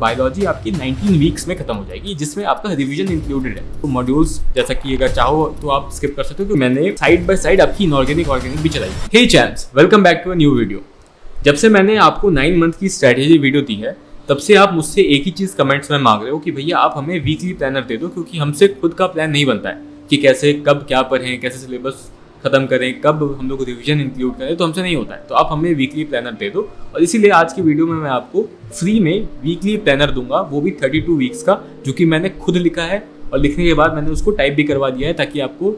Biology आपकी 19 weeks में खत्म हो जाएगी, जिसमें आपका रिवीजन इंक्लूडेड है। तो मॉड्यूल्स जैसा कि अगर चाहो तो आप स्किप कर सकते हो, तो मैंने साइड बाय साइड आपकी इनऑर्गेनिक ऑर्गेनिक भी चलाई। Hey champs, welcome back to a new video. जब से मैंने आपको 9 मंथ की स्ट्रैटेजी वीडियो दी है, तब से आप मुझसे एक ही चीज़ कमेंट्स में मांग रहे हो कि भैया आप हमें वीकली प्लानर दे दो, क्योंकि हमसे खुद का प्लान नहीं बनता है कि कैसे कब क्या पढ़ें, कैसे सिलेबस खत्म करें, कब हम लोग रिवीजन इंक्लूड करें, तो हमसे नहीं होता है। तो आप हमें वीकली प्लानर दे दो, और इसीलिए आज की वीडियो में मैं आपको फ्री में वीकली प्लानर दूंगा, वो भी 32 वीक्स का, जो कि मैंने खुद लिखा है और लिखने के बाद मैंने उसको टाइप भी करवा दिया है, ताकि आपको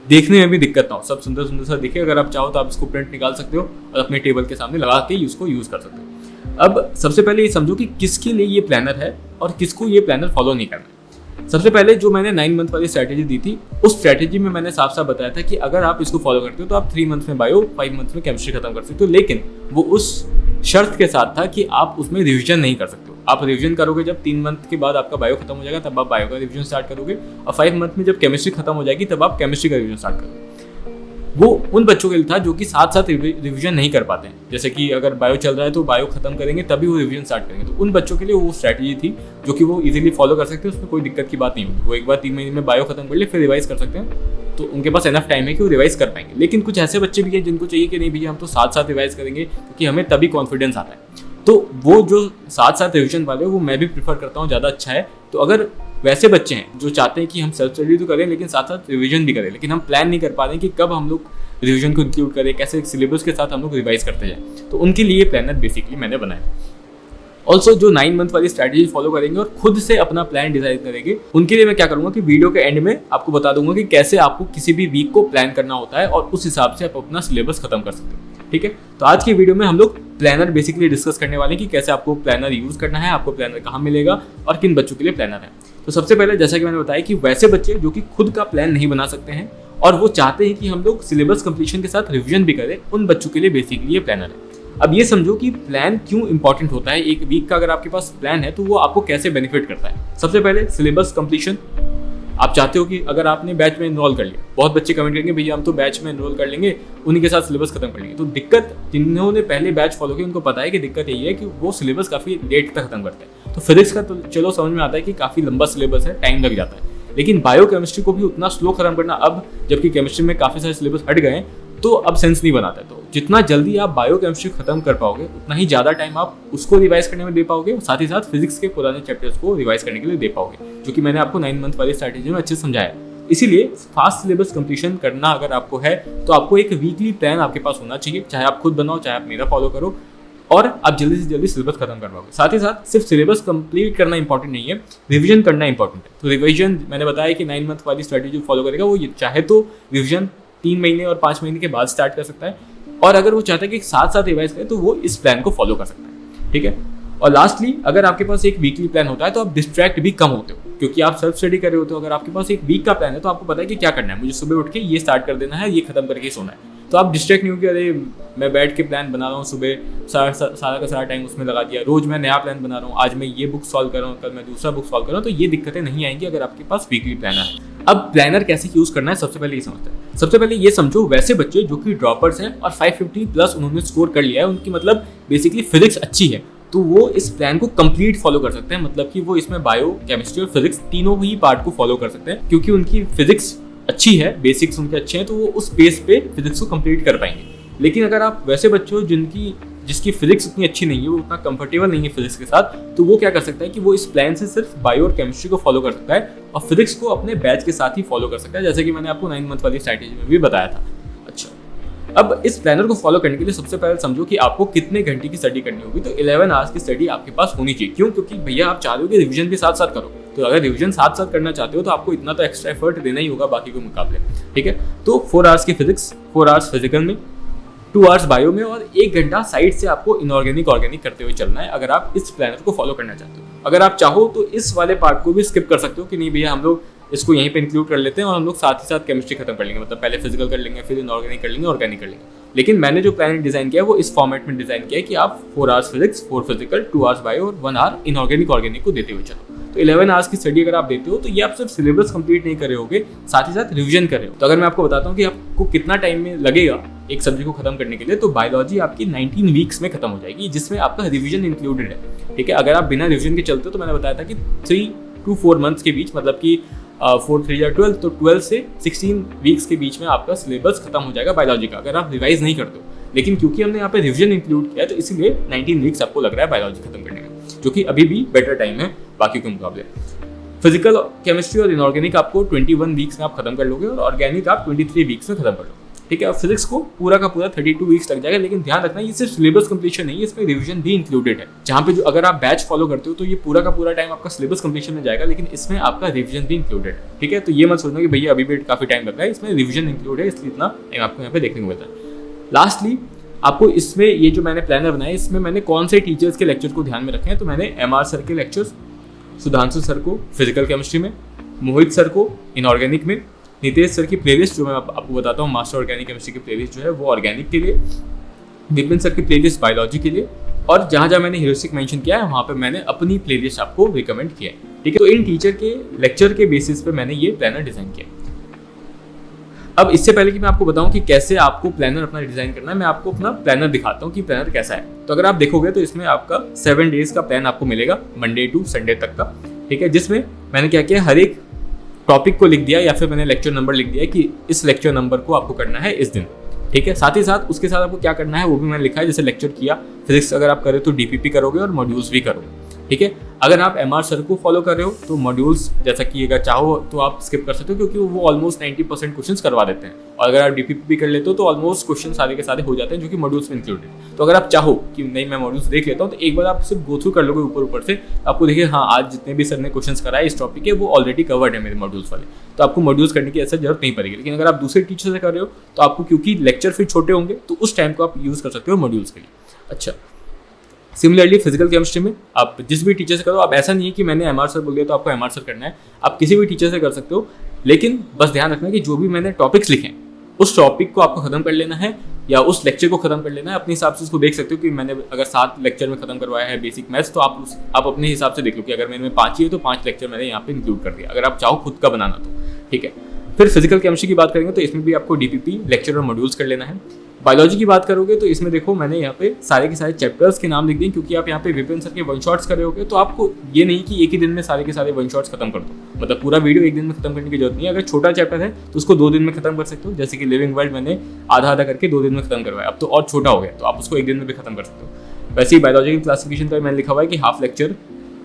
देखने में भी दिक्कत ना हो, सब सुंदर सुंदर सा दिखे। अगर आप चाहो तो आप इसको प्रिंट निकाल सकते हो और अपने टेबल के सामने लगा के उसको यूज़ कर सकते हो। अब सबसे पहले ये समझो कि किसके लिए ये प्लानर है और किसको ये प्लानर फॉलो नहीं करना है। सबसे पहले जो मैंने 9 मंथ वाली स्ट्रैटेजी दी थी, उस स्ट्रैटेजी में मैंने साफ साफ बताया था कि अगर आप इसको फॉलो करते हो तो आप 3 मंथ में बायो, 5 मंथ में केमिस्ट्री खत्म कर सकते हो, लेकिन वो उस शर्त के साथ था कि आप उसमें रिवीजन नहीं कर सकते हो। आप रिवीजन करोगे जब 3 मंथ के बाद आपका बायो खत्म हो जाएगा, तब आप बायो का रिवीजन स्टार्ट करोगे, और 5 मंथ में जब केमिस्ट्री खत्म हो जाएगी तब आप केमिस्ट्री का रिवीजन स्टार्ट करोगे। वो उन बच्चों के लिए था जो कि साथ साथ रिवीजन नहीं कर पाते हैं, जैसे कि अगर बायो चल रहा है तो बायो खत्म करेंगे तभी वो रिवीजन स्टार्ट करेंगे। तो उन बच्चों के लिए वो स्ट्रैटेजी थी जो कि वो इजीली फॉलो कर सकते हैं, उसमें कोई दिक्कत की बात नहीं होगी। वो एक बार 3 महीने में बायो खत्म कर ले, फिर रिवाइज कर सकते हैं, तो उनके पास एनफ टाइम है कि वो रिवाइज कर पाएंगे। लेकिन कुछ ऐसे बच्चे भी हैं जिनको चाहिए कि नहीं भैया हम तो साथ साथ रिवाइज करेंगे, क्योंकि हमें तभी कॉन्फिडेंस आता है। तो वो जो साथ साथ रिवीजन वाले वो मैं भी प्रीफर करता हूँ, ज़्यादा अच्छा है। तो अगर वैसे बच्चे हैं जो चाहते हैं कि हम सेल्फ स्टडी तो करें लेकिन साथ साथ रिवीजन भी करें, लेकिन हम प्लान नहीं कर पा रहे हैं कि कब हम लोग रिवीजन को इंक्लूड करें, कैसे सिलेबस के साथ हम लोग रिवाइज करते जाएं, तो उनके लिए प्लानर बेसिकली मैंने बनाया। ऑल्सो जो 9 मंथ वाली स्ट्रैटेजी फॉलो करेंगे और खुद से अपना प्लान डिजाइन करेंगे, उनके लिए मैं क्या करूंगा कि वीडियो के एंड में आपको बता दूंगा कि कैसे आपको किसी भी वीक को प्लान करना होता है और उस हिसाब से आप अपना सिलेबस खत्म कर सकते हो। ठीक है, तो आज की वीडियो में हम लोग प्लानर बेसिकली डिस्कस करने वाले हैं कि कैसे आपको प्लानर यूज करना है, आपको प्लानर कहाँ मिलेगा और किन बच्चों के लिए प्लानर है। तो सबसे पहले जैसा कि मैंने बताया कि वैसे बच्चे जो कि खुद का प्लान नहीं बना सकते हैं और वो चाहते हैं कि हम लोग सिलेबस कंप्लीशन के साथ रिवीजन भी करें, उन बच्चों के लिए बेसिकली ये प्लानर है। अब ये समझो कि प्लान क्यों इंपॉर्टेंट होता है। एक वीक का अगर आपके पास प्लान है तो वो आपको कैसे बेनिफिट करता है। सबसे पहले सिलेबस कंप्लीशन। आप चाहते हो कि अगर आपने बैच में एनरोल कर लिया, बहुत बच्चे कमेंट करेंगे भैया हम तो बैच में एनरोल कर लेंगे, उन्हीं के साथ सिलेबस खत्म कर लेंगे। तो दिक्कत, जिन्होंने पहले बैच फॉलो किया उनको पता है कि दिक्कत यही है कि वो सिलेबस काफ़ी लेट तक खत्म करते हैं। तो फिजिक्स का तो चलो समझ में आता है कि काफ़ी लंबा सिलेबस है, टाइम लग जाता है, लेकिन बायो केमिस्ट्री को भी उतना स्लो खत्म करना, अब जबकि केमिस्ट्री में काफ़ी सारे सिलेबस हट गए तो अब सेंस नहीं बनाता है। तो जितना जल्दी आप बायो केमिस्ट्री खत्म कर पाओगे उतना ही ज़्यादा टाइम आप उसको रिवाइज करने में दे पाओगे, साथ ही साथ फिजिक्स के पुराने चैप्टर्स को रिवाइज करने के लिए दे पाओगे, जो कि मैंने आपको 9 मंथ वाली स्ट्रैटेजी में अच्छे से समझाया। इसीलिए फास्ट सिलेबस कंप्लीशन करना अगर आपको है तो आपको एक वीकली प्लान आपके पास होना चाहिए, चाहे आप खुद बनाओ चाहे आप मेरा फॉलो करो, और आप जल्दी से जल्दी सिलेबस खत्म कर पाओगे। साथ ही साथ सिर्फ सिलेबस कंप्लीट करना इंपॉर्टेंट नहीं है, रिवीजन करना इंपॉर्टेंट है। तो रिवीजन मैंने बताया कि 9 मंथ वाली स्ट्रैटेजी फॉलो करेगा वो चाहे तो रिवीजन 3 महीने और 5 महीने के बाद स्टार्ट कर सकता है, और अगर वो चाहता है कि साथ साथ रिवाइज करे तो वो इस प्लान को फॉलो कर सकता है। ठीक है, और लास्टली अगर आपके पास एक वीकली प्लान होता है तो आप डिस्ट्रैक्ट भी कम होते हो, क्योंकि आप सेल्फ स्टडी कर रहे होते हो। अगर आपके पास एक वीक का प्लान है तो आपको पता है कि क्या करना है, मुझे सुबह उठ के ये स्टार्ट कर देना है, ये खत्म करके सोना है। तो आप डिस्ट्रैक्ट नहीं हो कि अरे मैं बैठ के प्लान बना रहा हूँ, सुबह सारा का सारा टाइम उसमें लगा दिया, रोज मैं नया प्लान बना रहा हूँ, आज मैं ये बुक सॉल्व कर रहा हूँ, कल मैं दूसरा बुक सॉल्व कर रहा हूँ। तो ये दिक्कतें नहीं आएंगी अगर आपके पास वीकली प्लानर है। अब प्लानर कैसे यूज करना है सबसे पहले ये समझते हैं। सबसे पहले ये समझो, वैसे बच्चे जो कि ड्रॉपर्स हैं और 550 प्लस उन्होंने स्कोर कर लिया है, उनकी मतलब बेसिकली फिजिक्स अच्छी है, तो वो इस प्लान को कंप्लीट फॉलो कर सकते हैं। मतलब कि वो इसमें बायो, केमिस्ट्री और फिजिक्स तीनों ही पार्ट को फॉलो कर सकते हैं, क्योंकि उनकी फिजिक्स अच्छी है, बेसिक्स उनके अच्छे हैं, तो वो उस बेस पे फिजिक्स को कंप्लीट कर पाएंगे। लेकिन अगर आप वैसे बच्चे हो जिसकी फिजिक्स उतनी अच्छी नहीं है, वो उतना कंफर्टेबल नहीं है फिजिक्स के साथ, तो वो क्या कर सकता है कि वो इस प्लान से सिर्फ बायो और केमिस्ट्री को फॉलो कर सकता है और फिजिक्स को अपने बैच के साथ ही फॉलो कर सकता है, जैसे कि मैंने आपको 9 मंथ वाली स्ट्रैटेजी में भी बताया था। अच्छा, अब इस प्लानर को फॉलो करने के लिए सबसे पहले समझो कि आपको कितने घंटे की स्टडी करनी होगी। तो 11 आवर्स की स्टडी आपके पास होनी चाहिए। क्यों? क्योंकि भैया आप चाह रहे हो कि रिवीजन भी साथ साथ करो, तो अगर रिवीजन साथ साथ करना चाहते हो तो आपको इतना तो एक्स्ट्रा एफर्ट देना ही होगा बाकी के मुकाबले। ठीक है, तो 4 आवर्स की फिजिक्स, 4 आवर्स फिजिकल में, 2 आवर्स बायो में, और 1 घंटा साइड से आपको इनऑर्गेनिक ऑर्गेनिक करते हुए चलना है, अगर आप इस प्लानर को फॉलो करना चाहते हो। अगर आप चाहो तो इस वाले पार्ट को भी स्किप कर सकते हो कि नहीं भैया हम लोग इसको यहीं पे इंक्लूड कर लेते हैं और हम लोग साथ ही साथ केमिस्ट्री खत्म कर लेंगे, मतलब पहले फिजिकल कर लेंगे, फिर इनऑर्गेनिक कर लेंगे, ऑर्गेनिक कर लेंगे। लेकिन मैंने जो प्लान डिजाइन किया है वो इस फॉर्मेट में डिजाइन किया है कि आप 4 hours physics, 4 physical, 2 hours bio और 1 आवर इनऑर्गेनिक ऑर्गेनिक को देते हुए चलो। तो 11 आवर्स की स्टडी अगर आप देते हो तो ये आप सिर्फ सिलेबस कंप्लीट नहीं कर रहे होगे, साथ ही साथ रिवीजन कर रहे हो। तो अगर मैं आपको बताता हूँ कि आपको कितना टाइम में लगेगा एक सब्जेक्ट को खत्म करने के लिए, तो बायोलॉजी आपकी 19 वीक्स में खत्म हो जाएगी, जिसमें आपका रिवीजन इंक्लूडेड है। ठीक है, अगर आप बिना रिवीजन के चलते हो तो मैंने बताया था कि 3 to 4 मंथ्स के बीच, मतलब कि 4 3 या 12, तो 12 से 16 वीक्स के बीच में आपका सिलेबस खत्म हो जाएगा बायोलॉजी का, अगर आप रिवाइज नहीं करते हो। लेकिन क्योंकि हमने यहाँ पे रिवीजन इंक्लूड किया है तो इसीलिए 19 वीक्स आपको लग रहा है बायोलॉजी खत्म करने में, जो कि अभी भी बेटर टाइम है बाकी के मुकाबले। फिजिकल केमिस्ट्री और इनऑर्गेनिक आपको 21 वीक्स में आप खत्म कर लोगे और ऑर्गेनिक आप 23 वीक्स में खत्म कर लोगे। ठीक है, और फिजिक्स को पूरा का पूरा 32 वीक्स लग जाएगा। लेकिन ध्यान रखना, ये सिर्फ सिलेबस कंप्लीशन नहीं है, इसमें रिवीजन भी इंक्लूडेड है। जहाँ पे जो अगर आप बैच फॉलो करते हो तो ये पूरा का पूरा टाइम आपका सिलेबस कंप्लीशन में जाएगा, लेकिन इसमें आपका रिवीजन भी इंक्लूडेड है। ठीक है, तो ये मत सोचना कि भैया अभी भी काफी टाइम लग रहा है, इसमें रिवीजन इंक्लूड है, इसलिए इतना टाइम आपको यहाँ पे देखने को मिलता है। लास्टली आपको इसमें ये जो मैंने प्लानर बनाया है, इसमें मैंने कौन से टीचर्स के लेक्चर को ध्यान में रखे हैं, तो मैंने MR सर के लेक्चर्स, सुधांशु सर को फिजिकल केमिस्ट्री में, मोहित सर को इनऑर्गेनिक में, नितेश सर की प्लेलिस्ट जो मैं आपको बताता हूँ मास्टर ऑर्गेनिक केमिस्ट्री की प्लेलिस्ट जो है वो ऑर्गेनिक के लिए, विपिन सर की प्लेलिस्ट बायोलॉजी के लिए, और जहाँ जहाँ मैंने ह्यूरिस्टिक मेंशन किया है वहाँ पे मैंने अपनी प्लेलिस्ट आपको रिकमेंड किया है। ठीक है, तो इन टीचर के लेक्चर के बेसिस पे मैंने ये प्लानर डिजाइन किया। अब इससे पहले कि मैं आपको बताऊं कि कैसे आपको प्लानर अपना डिजाइन करना है, मैं आपको अपना प्लानर दिखाता हूं कि प्लानर कैसा है। तो अगर आप देखोगे तो इसमें आपका 7 डेज का प्लान आपको मिलेगा, मंडे टू संडे तक का। ठीक है, जिसमें मैंने क्या किया, हर एक टॉपिक को लिख दिया या फिर मैंने लेक्चर नंबर लिख दिया कि इस लेक्चर नंबर को आपको करना है इस दिन। ठीक है, साथ ही साथ उसके साथ आपको क्या करना है वो भी मैंने लिखा है। जैसे लेक्चर किया फिजिक्स अगर आप करें तो DPP करोगे और मॉड्यूल्स भी करोगे। ठीक है, अगर आप MR सर को फॉलो कर रहे हो तो मॉड्यूल्स जैसा कि अगर चाहो तो आप स्किप कर सकते हो, क्योंकि वो ऑलमोस्ट 90% क्वेश्चंस करवा देते हैं। और अगर आप DPP भी कर लेते हो तो ऑलमोस्ट क्वेश्चन सारे के सारे हो जाते हैं जो कि मॉड्यूल्स में इंक्लूडेड। तो अगर आप चाहो कि नहीं मैं मॉड्यूल्स देख लेता हूँ तो एक बार आप सिर्फ गो थ्रू कर लोगे ऊपर से, आपको देखिए हाँ आज जितने भी सर ने क्वेश्चन कराए इस टॉपिक के वो ऑलरेडी कवर्ड है मेरे मॉड्यूल्स वाले, तो आपको मॉड्यूल्स करने की ऐसा जरूरत नहीं पड़ेगी। लेकिन अगर आप दूसरे टीचर से कर रहे हो तो आपको, क्योंकि लेक्चर फिर छोटे होंगे तो उस टाइम को आप यूज कर सकते हो मॉड्यूल्स के लिए। अच्छा, सिमिलरली फिजिकल केमिस्ट्री में आप जिस भी टीचर से करो, आप ऐसा नहीं है कि मैंने MR सर बोल दिया तो आपको MR सर करना है, आप किसी भी टीचर से कर सकते हो। लेकिन बस ध्यान रखना कि जो भी मैंने टॉपिक्स लिखे हैं उस टॉपिक को आपको खत्म कर लेना है या उस लेक्चर को खत्म कर लेना है। अपने हिसाब से उसको देख सकते हो कि मैंने अगर 7 लेक्चर में खत्म करवाया है बेसिक मैथ्स, तो आप अपने हिसाब से देख लो कि अगर मेरे में 5 ही है तो 5 लेक्चर मैंने यहाँ पे इंक्लूड कर दिया, अगर आप चाहो खुद का बनाना तो। ठीक है, फिर फिजिकल केमिस्ट्री की बात करेंगे तो इसमें भी आपको DPP लेक्चर और मॉड्यूल्स कर लेना है। बायोलॉजी की बात करोगे तो इसमें देखो मैंने यहाँ पे सारे के सारे चैप्टर्स के नाम लिख दिए, क्योंकि आप यहाँ पे विपिन सर के 1 शॉट्स कर रहे होगे तो आपको ये नहीं कि एक ही दिन में सारे के सारे 1 शॉट्स खत्म कर दो, मतलब पूरा वीडियो एक दिन में खत्म करने की जरूरत नहीं है। अगर छोटा चैप्टर है तो उसको 2 दिन में खत्म कर सकते हो, जैसे कि लिविंग वर्ल्ड मैंने आधा करके 2 दिन में खत्म करवाया, अब तो और छोटा हो गया तो आप उसको 1 दिन में भी खत्म कर सकते हो। वैसे ही बायोलॉजी की क्लासिफिकेशन पर मैंने लिखा हुआ है कि हाफ लेक्चर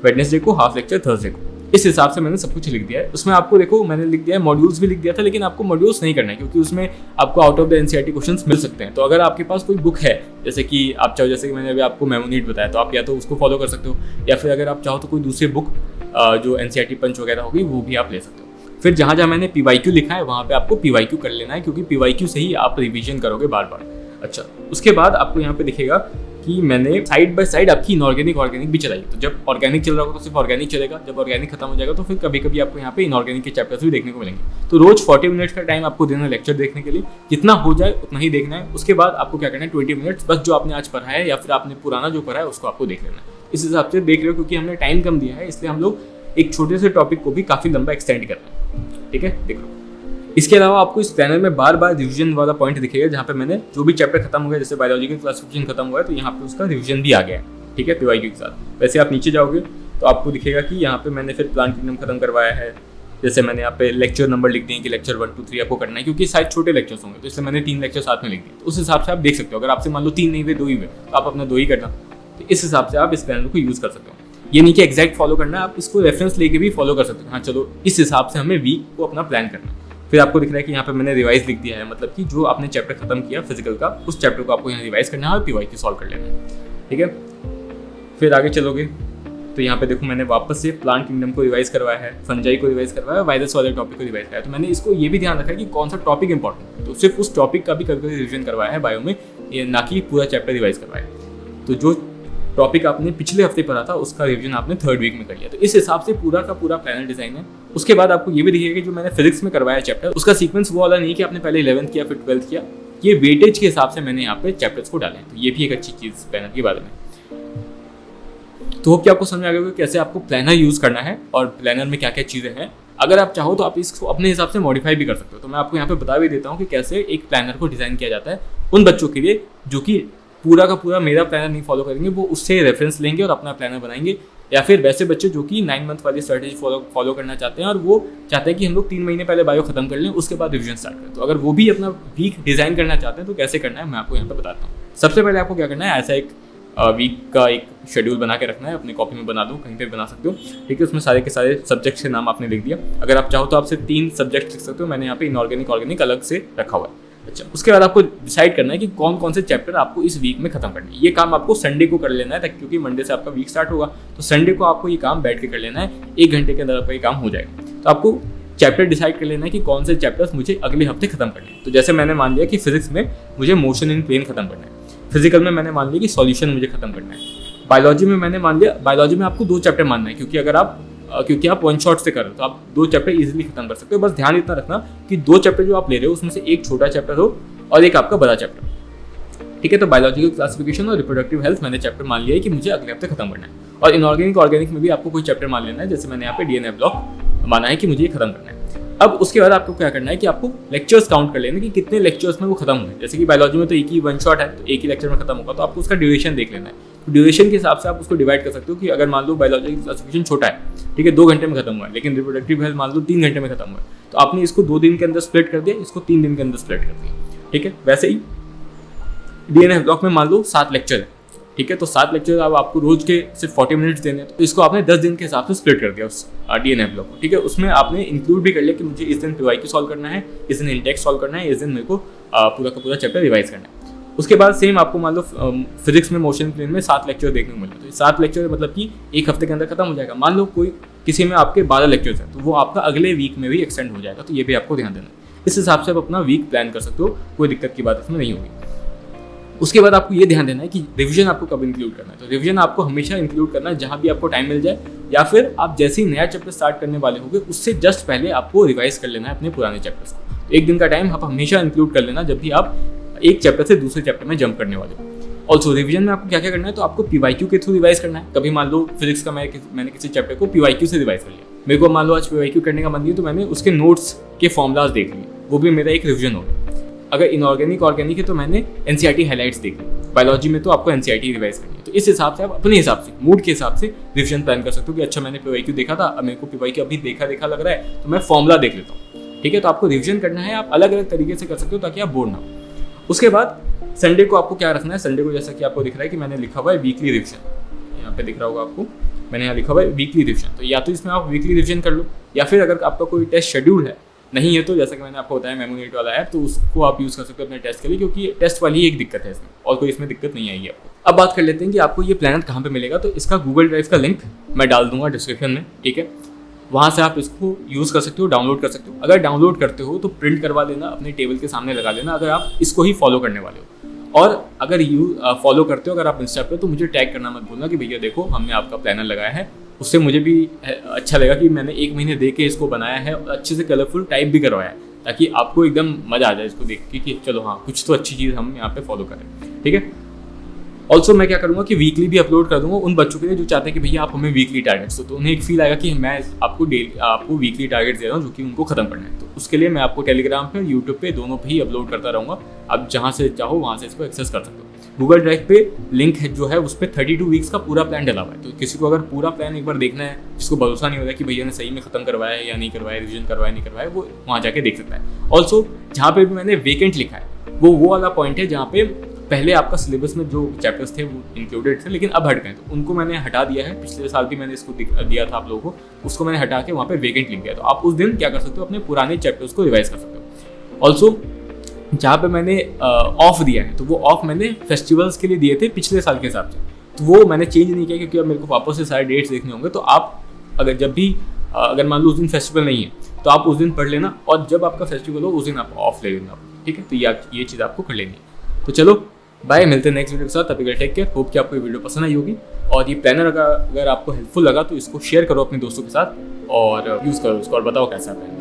वेडनेसडे को, हाफ लेक्चर थर्सडे को, इस हिसाब से मैंने सब कुछ लिख दिया है। उसमें आपको देखो मैंने लिख दिया है, मॉड्यूल्स भी लिख दिया था, लेकिन आपको मॉड्यूल्स नहीं करना है क्योंकि उसमें आपको out of the NCERT questions मिल सकते हैं। तो अगर आपके पास कोई बुक है, जैसे कि आप चाहो, जैसे कि मैंने अभी आपको मेमोनीट बताया, तो आप या तो उसको फॉलो कर सकते हो या फिर अगर आप चाहो तो कोई दूसरी बुक जो NCERT पंच वगैरह होगी वो भी आप ले सकते हो। फिर जहाँ जहाँ मैंने PYQ लिखा है वहाँ पे आपको PYQ कर लेना है, क्योंकि PYQ से ही आप रिविजन करोगे बार बार। अच्छा, उसके बाद आपको यहाँ पे दिखेगा कि मैंने साइड बाय साइड आपकी इनऑर्गेनिक ऑर्गेनिक भी चलाई। तो जब ऑर्गेनिक चल रहा होगा तो सिर्फ ऑर्गेनिक चलेगा, जब ऑर्गेनिक खत्म हो जाएगा तो फिर कभी कभी आपको यहाँ पे इनऑर्गेनिक के चैप्टर्स भी देखने को मिलेंगे। तो रोज 40 मिनट्स का टाइम आपको देना है लेक्चर देखने के लिए, जितना हो जाए उतना ही देखना है। उसके बाद आपको क्या करना है, 20 मिनट्स बस जो आपने आज पढ़ा है या फिर आपने पुराना जो पढ़ा है उसको आपको देख लेना है। इस हिसाब से देख रहे हो, क्योंकि हमने टाइम कम दिया है इसलिए हम लोग एक छोटे से टॉपिक को भी काफी लंबा एक्सटेंड कर रहे हैं। ठीक है, देख लो। इसके अलावा आपको इस प्लानर में बार बार रिवीजन वाला पॉइंट दिखेगा, जहाँ पे मैंने जो भी चैप्टर खत्म हो गया, जैसे बायोलॉजी का क्लासिफिकेशन खत्म हुआ है तो यहाँ पे उसका रिवीजन भी आ गया है। ठीक है, PYQ के साथ। वैसे आप नीचे जाओगे तो आपको दिखेगा कि यहाँ पे मैंने फिर प्लांट किंगडम खत्म करवाया है। जैसे मैंने यहाँ पे लेक्चर नंबर लिख दिए कि लेक्चर 1 2 3 आपको करना है, क्योंकि शायद छोटे लेक्चर्स होंगे तो इसलिए मैंने 3 लेक्चर साथ में लिख दिए। तो उस हिसाब से आप देख सकते हो, अगर आपसे मान लो 3 नहीं हुए 2 ही हुए तो आप अपना 2 ही करना। तो इस हिसाब से आप इस प्लानर को यूज़ कर सकते हो। ये नहीं कि एग्जैक्ट फॉलो करना है, आप इसको रेफरेंस लेके भी फॉलो कर सकते हो। हाँ चलो, इस हिसाब से हमें वीक को अपना प्लान करना है। फिर आपको दिख रहा है कि यहाँ पे मैंने रिवाइज लिख दिया है, मतलब कि जो आपने चैप्टर खत्म किया फिजिकल का उस चैप्टर को आपको यहाँ रिवाइज करना है और PYQ सॉल्व कर लेना है। ठीक है, फिर आगे चलोगे तो यहाँ पे देखो मैंने वापस से प्लांट किंगडम को रिवाइज करवाया है, फंजाई को रिवाइज करवाया है, वायरस वाले टॉपिक को रिवाइज कराया। तो मैंने इसको ये भी ध्यान रखा है कि कौन सा टॉपिक इंपॉर्टेंट है, तो सिर्फ उस टॉपिक का भी कभी रिविजन करवाया है बायो में, ये ना कि पूरा चैप्टर रिवाइज करवाया। तो जो टॉपिक आपने पिछले हफ्ते पढ़ा था उसका रिवीजन आपने 3rd वीक में कर लिया। तो इस हिसाब से पूरा का पूरा प्लानर डिजाइन है। उसके बाद आपको ये भी दिखेगा कि जो मैंने फिजिक्स में करवाया चैप्टर उसका सीक्वेंस वो वाला नहीं कि आपने पहले 11th किया फिर 12th किया, ये वेटेज के हिसाब से मैंने यहाँ पे चैप्टर्स को डाले हैं। तो ये भी एक अच्छी चीज़ प्लानर के बारे में। तो होप कि आपको समझ आ गया होगा कैसे आपको प्लानर यूज़ करना है और प्लानर में क्या क्या चीज़ें हैं। अगर आप चाहो तो आप इसको अपने हिसाब से मॉडिफाई भी कर सकते हो। तो मैं आपको यहाँ पे बता भी देता हूँ कि कैसे एक प्लानर को डिज़ाइन किया जाता है उन बच्चों के लिए जो कि पूरा का पूरा मेरा प्लानर नहीं फॉलो करेंगे, वो उससे रेफरेंस लेंगे और अपना प्लानर बनाएंगे, या फिर वैसे बच्चे जो कि 9 मंथ वाली स्ट्रेटेजी फॉलो करना चाहते हैं और वो चाहते हैं कि हम लोग 3 महीने पहले बायो खत्म कर लें, उसके बाद रिविजन स्टार्ट करें। तो अगर वो भी अपना वीक डिज़ाइन करना चाहते हैं तो कैसे करना है मैं आपको यहाँ पे बताता हूँ। सबसे पहले आपको क्या करना है, ऐसा एक वीक का एक शेड्यूल बना के रखना है। अपनी कॉपी में बना दो, कहीं पे भी बना सकते हो, ठीक है। उसमें सारे के सारे सब्जेक्ट्स के नाम आपने लिख दिया। अगर आप चाहो तो आप सिर्फ 3 सब्जेक्ट लिख सकते हो, मैंने यहाँ पे इनऑर्गेनिक ऑर्गेनिक अलग से रखा हुआ है। अच्छा, उसके बाद आपको डिसाइड करना है कि कौन कौन से चैप्टर आपको इस वीक में खत्म करना है। ये काम आपको संडे को कर लेना है, क्योंकि मंडे से आपका वीक स्टार्ट होगा, तो संडे को आपको ये काम बैठ के कर लेना है। 1 घंटे के अंदर आपका ये काम हो जाएगा। तो आपको चैप्टर डिसाइड कर लेना है कि कौन से चैप्टर्स मुझे अगले हफ्ते खत्म करने हैं। तो जैसे मैंने मान लिया कि फिजिक्स में मुझे मोशन इन प्लेन खत्म करना है, फिजिकल में मैंने मान लिया कि सॉल्यूशन मुझे खत्म करना है, बायोलॉजी में मैंने मान लिया बायोलॉजी में आपको 2 चैप्टर मानना है, क्योंकि आप 1 शॉट से कर रहे हो तो आप 2 चैप्टर इजीली खत्म कर सकते हो। बस ध्यान इतना रखना कि 2 चैप्टर जो आप ले रहे हो उसमें से एक छोटा चैप्टर हो और एक आपका बड़ा चैप्टर, ठीक है। तो बायोलॉजिकल क्लासिफिकेशन और रिप्रोडक्टिव हेल्थ मैंने चैप्टर मान लिया है कि मुझे अगले हफ्ते खत्म करना है। और इनऑर्गेनिक ऑर्गेनिक में भी आपको कोई चैप्टर मान लेना है, जैसे मैंने यहाँ पे डीएनए ब्लॉक माना है कि मुझे ये खत्म करना है। अब उसके बाद आपको क्या करना है कि आपको लेक्चर्स काउंट कर लेना कि कितने लेक्चर्स में वो खत्म हुए। जैसे कि बायोलॉजी में तो एक ही 1 शॉट है, तो एक ही लेक्चर में खत्म होगा, तो आपको उसका ड्यूरेशन देख लेना है। तो ड्यूरेशन के हिसाब से आप उसको डिवाइड कर सकते हो कि अगर मान लो बायोलॉजी की क्लासिफिकेशन छोटा है, ठीक है, 2 घंटे में खत्म हुआ है, लेकिन रिप्रोडक्टिव हेल्थ मान लो 3 घंटे में खत्म हुआ है, तो आपने इसको 2 दिन के अंदर स्प्लिट कर दिया, इसको 3 दिन के अंदर स्प्लिट कर दिया, ठीक है। वैसे ही डीएनए ब्लॉक में मान लो 7 लेक्चर है, ठीक है, तो 7 लेक्चर अब आपको रोज के सिर्फ 40 मिनट्स देने हैं, तो इसको आपने 10 दिन के हिसाब से स्प्लिट कर दिया उस डीएनए ब्लॉक को, ठीक है। उसमें आपने इंक्लूड भी कर लिया कि मुझे इस दिन पीवाईक्यू सॉल्व करना है, इस दिन इंटेक्स सॉल्व करना है, इस दिन मेरे को पूरा का पूरा चैप्टर रिवाइज करना है। उसके बाद सेम आपको मान लो फिजिक्स में मोशन प्लेन में 7 लेक्चर देखने को मिले, तो 7 लेक्चर मतलब कि 1 हफ्ते के अंदर खत्म हो जाएगा। मान लो कोई किसी में आपके 12 लेक्चर्स हैं, तो वो आपका अगले वीक में भी एक्सटेंड हो जाएगा, तो ये भी आपको ध्यान देना है। इस हिसाब से आप अपना वीक प्लान कर सकते हो, कोई दिक्कत की बात इसमें नहीं होगी। उसके बाद आपको ये ध्यान देना है कि रिवीजन आपको कब इंक्लूड करना है। तो रिवीजन आपको हमेशा इंक्लूड करना है जहाँ भी आपको टाइम मिल जाए, या फिर आप जैसे ही नया चैप्टर स्टार्ट करने वाले होंगे उससे जस्ट पहले आपको रिवाइज कर लेना है अपने पुराने चैप्टर्स को। तो 1 दिन का टाइम आप हमेशा इंक्लूड कर लेना जब भी आप एक चैप्टर से दूसरे चैप्टर में जंप करने वाले हो। ऑल्सो रिवीजन में आपको क्या क्या करना है, तो आपको पीवाईक्यू के थ्रू रिवाइज करना है। कभी मान लो फिजिक्स का मैंने किसी चैप्टर को पीवाईक्यू से रिवाइज कर लिया, मेरे को मान लो आज पीवाईक्यू करने का मन नहीं, तो मैंने उसके नोट्स के फॉर्मुलाज देख लिए, वो भी मेरा एक रिवीजन हो गया। अगर इनऑर्गेनिक ऑर्गेनिक है तो मैंने एनसीईआरटी हाइलाइट्स देख ली, बायोलॉजी में तो आपको एनसीईआरटी रिवाइज करनी है। तो इस हिसाब से आप अपने हिसाब से मूड के हिसाब से रिवीजन प्लान कर सकते हो कि अच्छा मैंने पीवाईक्यू देखा था, अब मेरे को पीवाईक्यू अभी देखा लग रहा है, तो मैं फॉर्मुला देख लेता हूँ, ठीक है। तो आपको रिवीजन करना है, आप अलग अलग तरीके से कर सकते हो ताकि आप बोर ना हो। उसके बाद संडे को आपको क्या रखना है, संडे को जैसा कि आपको दिख रहा है कि मैंने लिखा हुआ है वीकली रिवीजन, यहाँ पे दिख रहा होगा आपको, मैंने यहाँ लिखा हुआ है वीकली रिवीजन। तो या तो इसमें आप वीकली रिवीजन कर लो, या फिर अगर आपका कोई टेस्ट शेड्यूल है नहीं है तो जैसा कि मैंने आपको बताया मेमोनेट वाला ऐप, तो उसको आप यूज़ कर सकते हो अपने टेस्ट के लिए, क्योंकि टेस्ट वाली एक दिक्कत है इसमें, और कोई इसमें दिक्कत नहीं आएगी आपको। अब बात कर लेते हैं कि आपको ये प्लानर कहाँ पे मिलेगा। तो इसका गूगल ड्राइव का लिंक मैं डाल दूंगा डिस्क्रिप्शन में, ठीक है। वहाँ से आप इसको यूज़ कर सकते हो, डाउनलोड कर सकते हो। अगर डाउनलोड करते हो तो प्रिंट करवा लेना, अपने टेबल के सामने लगा लेना, अगर आप इसको ही फॉलो करने वाले हो। और अगर फॉलो करते हो, अगर आप इंस्टा पे, तो मुझे टैग करना मत भूलना कि भैया देखो हमने आपका प्लानर लगाया है। उससे मुझे भी अच्छा लगा कि मैंने 1 महीने दे के इसको बनाया है और अच्छे से कलरफुल टाइप भी करवाया है, ताकि आपको एकदम मज़ा आ जाए इसको देख के कि चलो हाँ कुछ तो अच्छी चीज़ हम यहाँ पे फॉलो करें, ठीक है। ऑल्सो मैं क्या करूँगा कि वीकली भी अपलोड कर दूँगा उन बच्चों के लिए जो चाहते हैं कि भैया आप हमें वीकली टारगेट्स दो, तो उन्हें एक फील आएगा कि मैं आपको वीकली टारगेट्स दे रहा हूँ जो कि उनको खत्म करना है। तो उसके लिए मैं आपको टेलीग्राम पे, यूट्यूब पे दोनों पे ही अपलोड करता रहूँगा। आप जहाँ से चाहो वहाँ से इसको एक्सेस कर सकते हो। गूगल ड्राइव पे लिंक है जो है उस पर 32 वीक्स का पूरा प्लान डला हुआ है। तो किसी को अगर पूरा प्लान एक बार देखना है, जिसको भरोसा नहीं हो रहा कि भैया ने सही में खत्म करवाया है या नहीं करवाया, रिविजन करवाया नहीं करवाया, वो वहाँ जाके देख सकता है। ऑल्सो जहाँ पे भी मैंने वेकेंट लिखा है वो वाला पॉइंट है जहाँ पे पहले आपका सिलेबस में जो चैप्टर्स थे वो इंक्लूडेड थे, लेकिन अब हट गए, तो उनको मैंने हटा दिया है। पिछले साल भी मैंने इसको दिया था आप लोगों को, उसको मैंने हटा के वहाँ पे वेकेंट लिख दिया। तो आप उस दिन क्या कर सकते हो, अपने पुराने चैप्टर्स को रिवाइज कर सकते हो। ऑल्सो जहाँ पे मैंने ऑफ दिया है, तो वो ऑफ मैंने फेस्टिवल्स के लिए दिए थे पिछले साल के हिसाब से, तो वो मैंने चेंज नहीं किया क्योंकि अब मेरे को वापस से सारे डेट्स देखने होंगे। तो आप अगर जब भी अगर मान लो उस दिन फेस्टिवल नहीं है तो आप उस दिन पढ़ लेना, और जब आपका फेस्टिवल हो उस दिन आप ऑफ ले लेना, ठीक है। तो ये चीज़ आपको कर लेनी है। तो चलो बाय, मिलते हैं नेक्स्ट वीडियो के साथ। तभी टेक केयर। होप कि आपको ये वीडियो पसंद आई होगी, और ये प्लानर अगर आपको हेल्पफुल लगा तो इसको शेयर करो अपने दोस्तों के साथ और यूज़ करो इसको और बताओ कैसा प्लान है।